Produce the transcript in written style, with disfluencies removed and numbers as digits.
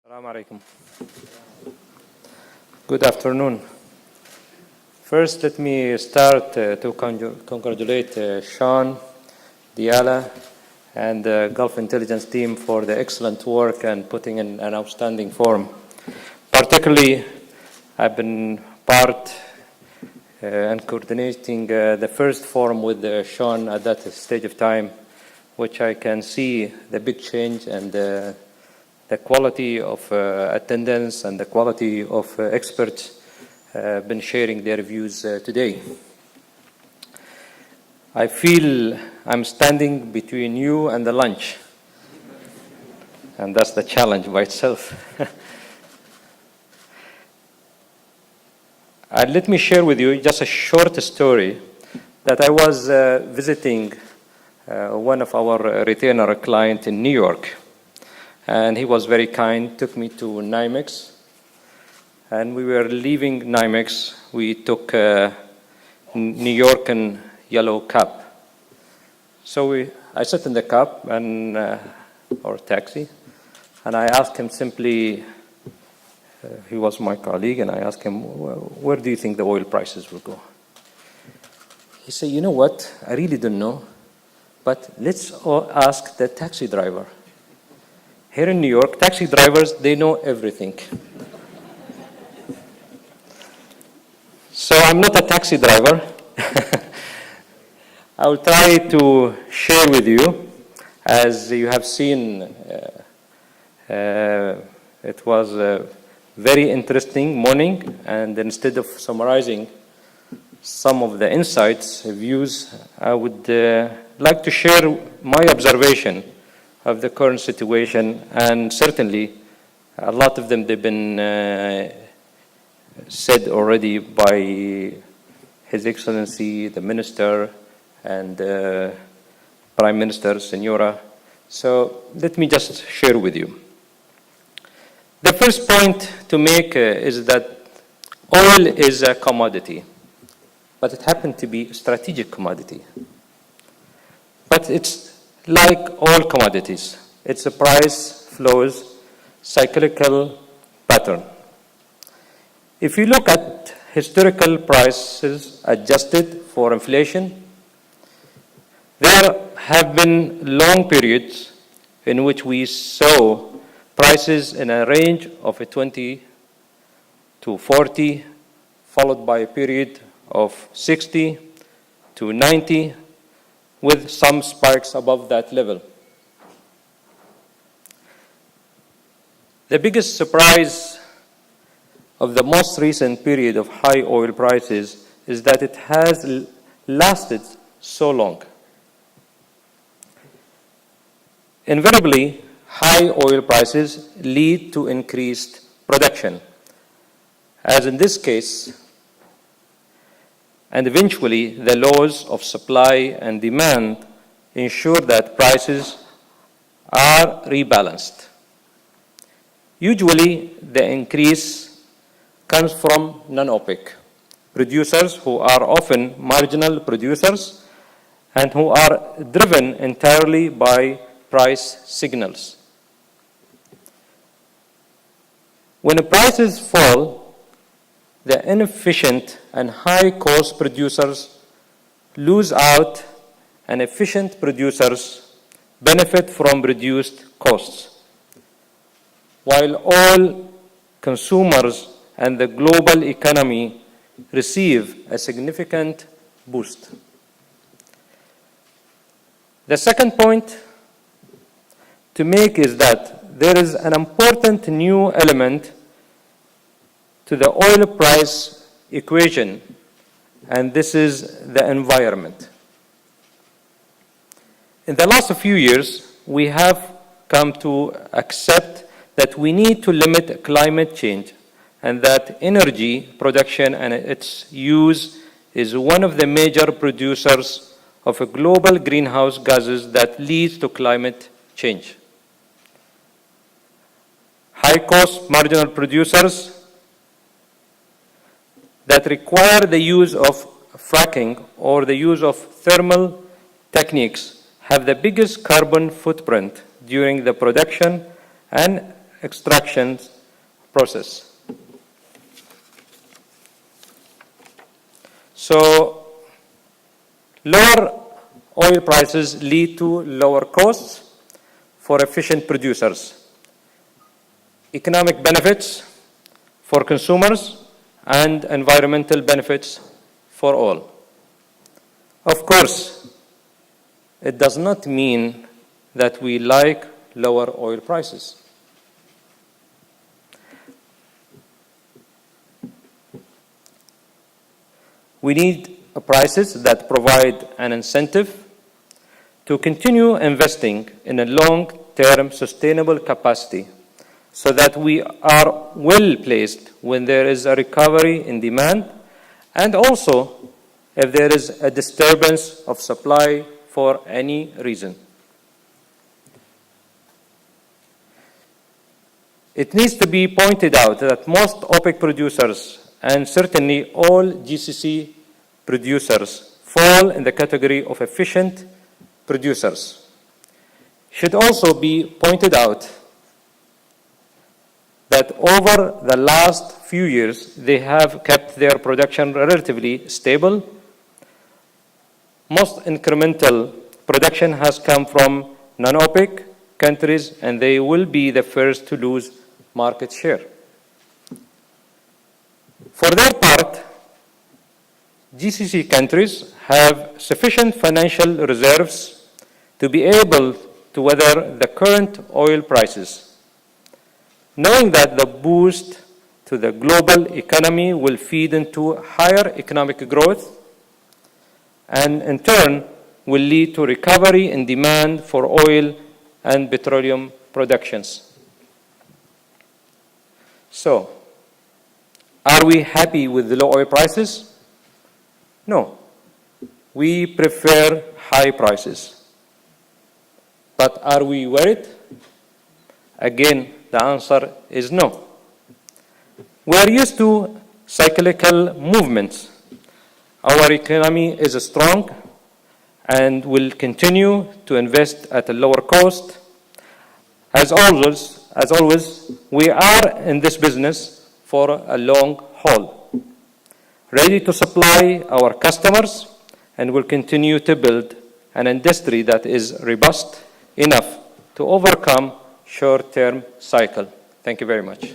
Assalamu alaikum. Good afternoon. First, let me start to congratulate Sean, Diala, and the Gulf Intelligence team for the excellent work and putting in an outstanding forum. Particularly, I've been part and coordinating the first forum with Sean at that stage of time, which I can see the big change and the quality of attendance and the quality of experts been sharing their views today. I feel I'm standing between you and the lunch, and that's the challenge by itself. Let me share with you just a short story that I was visiting one of our retainer client in New York. And he was very kind, took me to NYMEX. And we were leaving NYMEX. We took a New York and yellow cab. So I sat in the cab or taxi, and I asked him simply, he was my colleague, and I asked him, where do you think the oil prices will go? He said, you know what, I really don't know, but let's ask the taxi driver. Here in New York, taxi drivers, they know everything. So I'm not a taxi driver. I will try to share with you. As you have seen, it was a very interesting morning, and instead of summarizing some of the insights, views, I would like to share my observation of the current situation, and certainly a lot of them they've been said already by His Excellency the Minister and Prime Minister Senora. So let me just share with you. The first point to make is that oil is a commodity, but it happened to be a strategic commodity. But it's like all commodities, it's a price flows cyclical pattern. If you look at historical prices adjusted for inflation, there have been long periods in which we saw prices in a range of 20 to 40, followed by a period of 60 to 90, with some spikes above that level. The biggest surprise of the most recent period of high oil prices is that it has lasted so long. Invariably, high oil prices lead to increased production, as in this case, and eventually the laws of supply and demand ensure that prices are rebalanced. Usually the increase comes from non-OPEC producers, who are often marginal producers and who are driven entirely by price signals. When prices fall, the inefficient and high-cost producers lose out, and efficient producers benefit from reduced costs, while all consumers and the global economy receive a significant boost. The second point to make is that there is an important new element to the oil price equation, and this is the environment. In the last few years, we have come to accept that we need to limit climate change, and that energy production and its use is one of the major producers of global greenhouse gases that leads to climate change. High-cost marginal producers that require the use of fracking or the use of thermal techniques have the biggest carbon footprint during the production and extraction process. So lower oil prices lead to lower costs for efficient producers, economic benefits for consumers, and environmental benefits for all. Of course, it does not mean that we like lower oil prices. We need prices that provide an incentive to continue investing in a long-term sustainable capacity so that we are well placed when there is a recovery in demand and also if there is a disturbance of supply for any reason. It needs to be pointed out that most OPEC producers and certainly all GCC producers fall in the category of efficient producers. Should also be pointed out that over the last few years, they have kept their production relatively stable. Most incremental production has come from non-OPEC countries, and they will be the first to lose market share. For their part, GCC countries have sufficient financial reserves to be able to weather the current oil prices, knowing that the boost to the global economy will feed into higher economic growth and in turn will lead to recovery in demand for oil and petroleum productions. So, are we happy with the low oil prices? No. We prefer high prices. But are we worried? Again, the answer is no. We are used to cyclical movements. Our economy is strong and will continue to invest at a lower cost. As always, we are in this business for a long haul, ready to supply our customers, and will continue to build an industry that is robust enough to overcome short-term cycle. Thank you very much.